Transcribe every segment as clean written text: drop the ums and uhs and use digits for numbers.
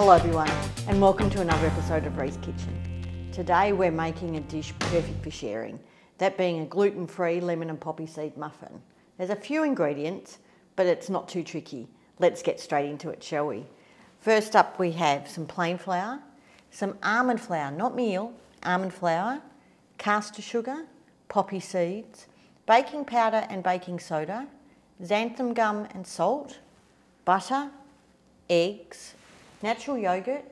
Hello everyone, and welcome to another episode of RiesKitchen. Today we're making a dish perfect for sharing, that being a gluten-free lemon and poppy seed muffin. There's a few ingredients, but it's not too tricky. Let's get straight into it, shall we? First up we have some plain flour, some almond flour, not meal, almond flour, caster sugar, poppy seeds, baking powder and baking soda, xanthan gum and salt, butter, eggs, natural yogurt,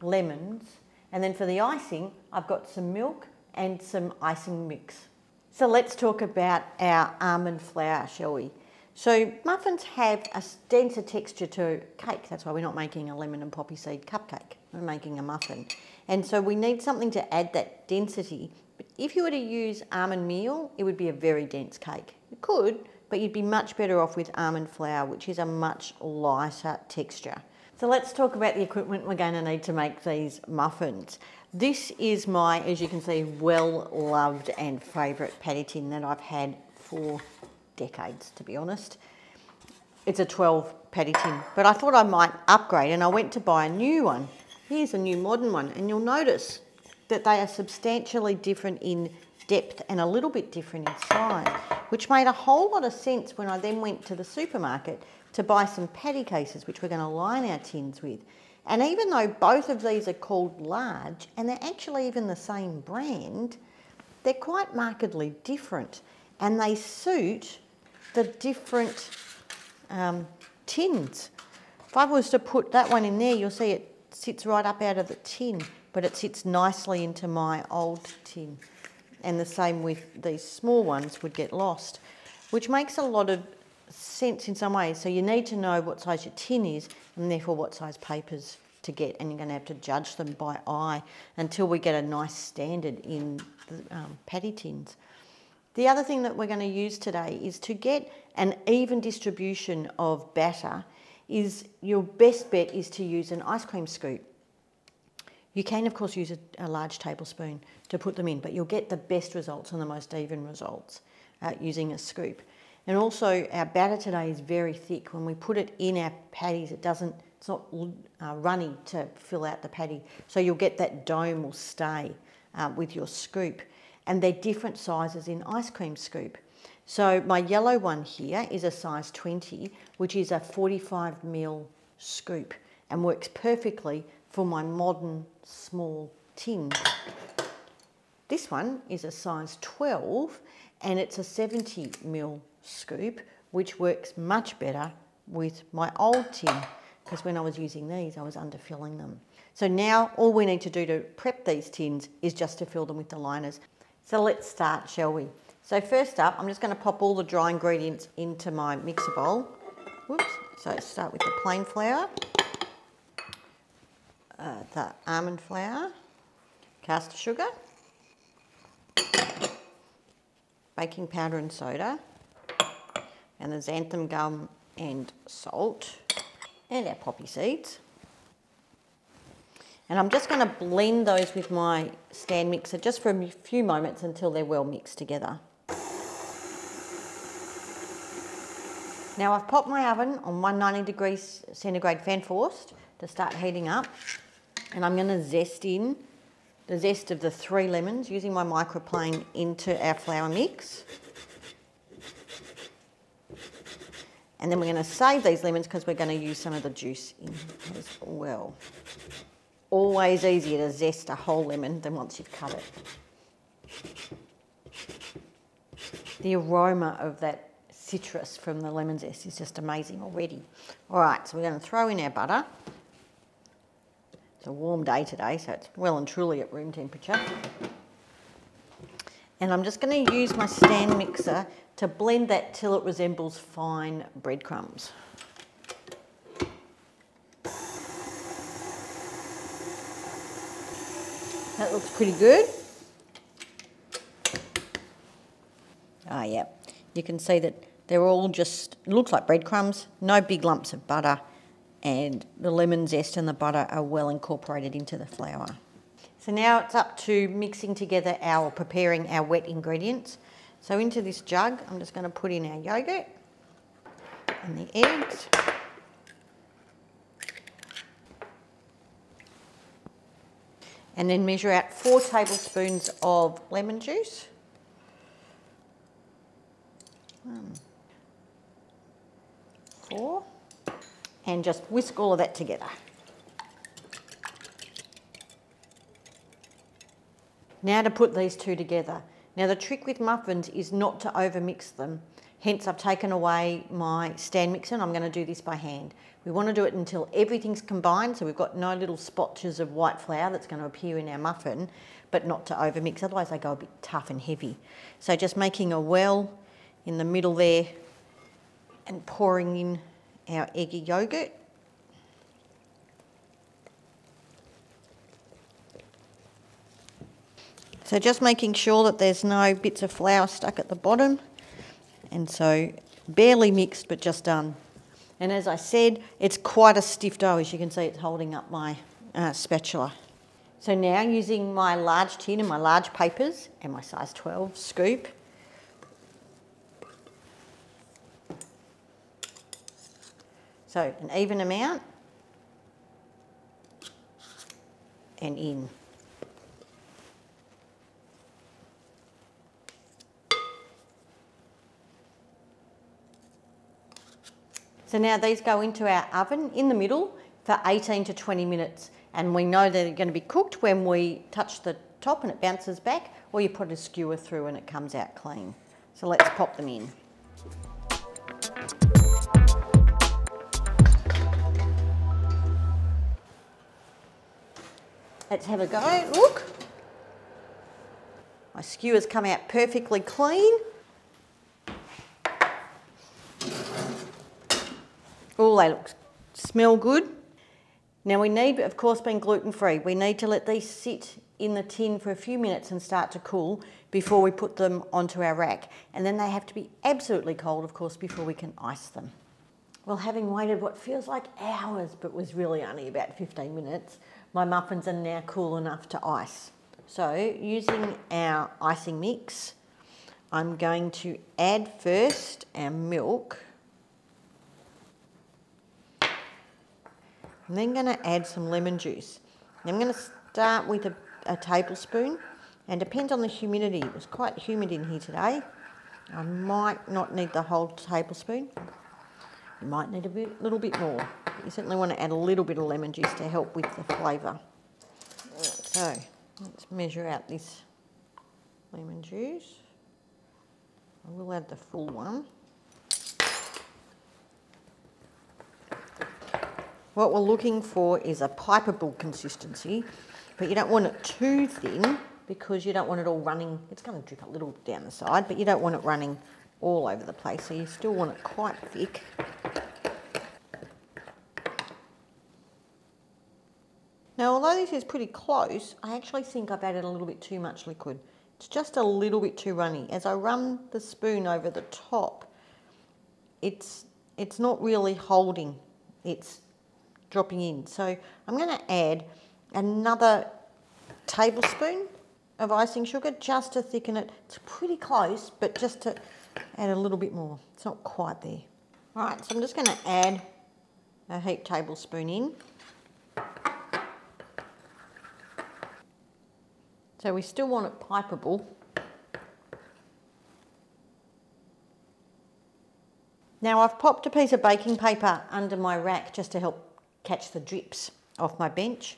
lemons, and then for the icing, I've got some milk and some icing mix. So let's talk about our almond flour, shall we? So muffins have a denser texture to cake. That's why we're not making a lemon and poppy seed cupcake. We're making a muffin. And so we need something to add that density. But if you were to use almond meal, it would be a very dense cake. You could, but you'd be much better off with almond flour, which is a much lighter texture. So let's talk about the equipment we're going to need to make these muffins. This is my, as you can see, well-loved and favourite patty tin that I've had for decades, to be honest. It's a 12 patty tin, but I thought I might upgrade and I went to buy a new one. Here's a new modern one, and you'll notice that they are substantially different in depth and a little bit different in size, which made a whole lot of sense when I then went to the supermarket to buy some patty cases, which we're going to line our tins with. And even though both of these are called large, and they're actually even the same brand, they're quite markedly different, and they suit the different tins. If I was to put that one in there, you'll see it sits right up out of the tin, but it sits nicely into my old tin. And the same with these small ones would get lost, which makes a lot of sense in some ways. So you need to know what size your tin is and therefore what size papers to get, and you're going to have to judge them by eye until we get a nice standard in the patty tins. The other thing that we're going to use today is to get an even distribution of batter. Your best bet is to use an ice cream scoop. You can of course use a large tablespoon to put them in, but you'll get the best results and the most even results using a scoop. And also our batter today is very thick. When we put it in our patties, it's not runny to fill out the patty. So you'll get that dome will stay with your scoop. And they're different sizes in ice cream scoop. So my yellow one here is a size 20, which is a 45 ml scoop and works perfectly for my modern small tin. This one is a size 12 and it's a 70 ml scoop, which works much better with my old tin, because when I was using these, I was underfilling them. So now all we need to do to prep these tins is just to fill them with the liners. So let's start, shall we? So first up, I'm just going to pop all the dry ingredients into my mixer bowl. Whoops. So start with the plain flour, the almond flour, caster sugar, baking powder and soda, and the xanthan gum and salt, and our poppy seeds. And I'm just going to blend those with my stand mixer just for a few moments until they're well mixed together. Now I've popped my oven on 190 degrees centigrade fan forced to start heating up, and I'm going to zest in the zest of the 3 lemons using my microplane into our flour mix. And then we're going to save these lemons because we're going to use some of the juice in as well. Always easier to zest a whole lemon than once you've cut it. The aroma of that citrus from the lemon zest is just amazing already. All right, so we're going to throw in our butter. It's a warm day today, so it's well and truly at room temperature. And I'm just going to use my stand mixer to blend that till it resembles fine breadcrumbs. That looks pretty good. Ah, yeah. You can see that they're all just, it looks like breadcrumbs, no big lumps of butter, and the lemon zest and the butter are well incorporated into the flour. So now it's up to mixing together preparing our wet ingredients. So into this jug, I'm just going to put in our yogurt and the eggs. And then measure out 4 tablespoons of lemon juice. 1, 4. And just whisk all of that together. Now to put these two together. Now the trick with muffins is not to overmix them. Hence I've taken away my stand mixer and I'm going to do this by hand. We want to do it until everything's combined, so we've got no little splotches of white flour that's going to appear in our muffin, but not to overmix, otherwise they go a bit tough and heavy. So just making a well in the middle there and pouring in our eggy yogurt. So just making sure that there's no bits of flour stuck at the bottom. And so barely mixed, but just done. And as I said, it's quite a stiff dough. As you can see, it's holding up my spatula. So now using my large tin and my large papers and my size 12 scoop, so an even amount and in. So now these go into our oven in the middle for 18 to 20 minutes. And we know they're going to be cooked when we touch the top and it bounces back, or you put a skewer through and it comes out clean. So let's pop them in. Let's have a go. Look. My skewers come out perfectly clean. Oh, they smell good. Now we need, of course, being gluten-free, we need to let these sit in the tin for a few minutes and start to cool before we put them onto our rack. And then they have to be absolutely cold, of course, before we can ice them. Well, having waited what feels like hours, but was really only about 15 minutes, my muffins are now cool enough to ice. So using our icing mix, I'm going to add first our milk. I'm then going to add some lemon juice. I'm going to start with a tablespoon, and depends on the humidity. It was quite humid in here today. I might not need the whole tablespoon. You might need a little bit more. You certainly want to add a little bit of lemon juice to help with the flavour. So let's measure out this lemon juice. I will add the full one. What we're looking for is a pipeable consistency, but you don't want it too thin because you don't want it all running. It's going to drip a little down the side, but you don't want it running all over the place, so you still want it quite thick. Now, although this is pretty close, I actually think I've added a little bit too much liquid. It's just a little bit too runny. As I run the spoon over the top, it's not really holding, it's dropping in. So I'm going to add another tablespoon of icing sugar just to thicken it. It's pretty close, but just to add a little bit more. It's not quite there. All right, so I'm just going to add a heaped tablespoon in. So we still want it pipeable. Now I've popped a piece of baking paper under my rack just to help catch the drips off my bench.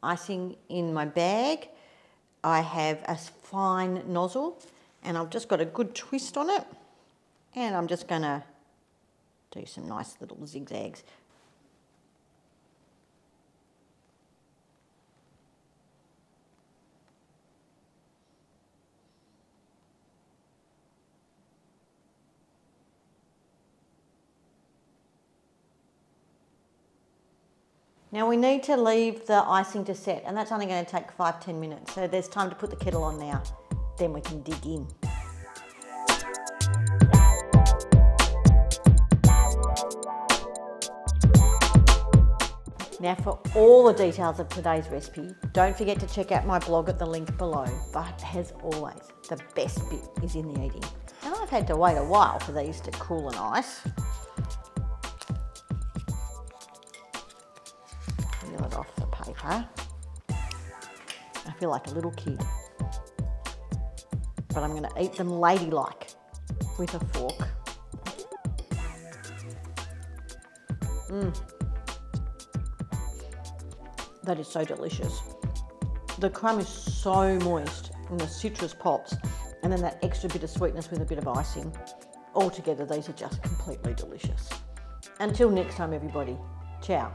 Icing in my bag. I have a fine nozzle and I've just got a good twist on it, and I'm just going to do some nice little zigzags. Now we need to leave the icing to set, and that's only going to take 5–10 minutes. So there's time to put the kettle on now. Then we can dig in. Now for all the details of today's recipe, don't forget to check out my blog at the link below. But as always, the best bit is in the eating. And I've had to wait a while for these to cool and ice. Peel it off the paper. I feel like a little kid. But I'm gonna eat them ladylike with a fork. That is so delicious. The crumb is so moist and the citrus pops, and then that extra bit of sweetness with a bit of icing. Altogether, these are just completely delicious. Until next time, everybody. Ciao.